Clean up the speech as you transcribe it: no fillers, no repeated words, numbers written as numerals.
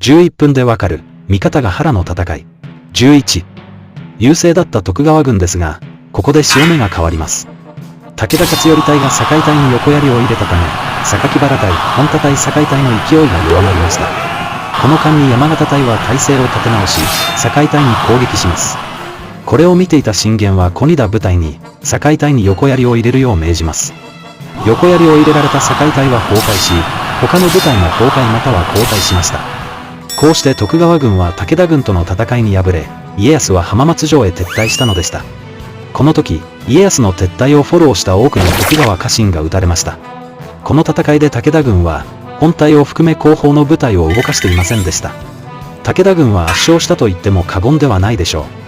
11分でわかる、三方ヶ原の戦い。11。優勢だった徳川軍ですが、ここで潮目が変わります。武田勝頼隊が堺隊に横槍を入れたため、榊原隊、本田隊堺隊の勢いが弱まりました。この間に山形隊は態勢を立て直し、堺隊に攻撃します。これを見ていた信玄は小荷田部隊に、堺隊に横槍を入れるよう命じます。横槍を入れられた堺隊は崩壊し、他の部隊も崩壊または後退しました。こうして徳川軍は武田軍との戦いに敗れ、家康は浜松城へ撤退したのでした。この時、家康の撤退をフォローした多くの徳川家臣が討たれました。この戦いで武田軍は、本隊を含め後方の部隊を動かしていませんでした。武田軍は圧勝したと言っても過言ではないでしょう。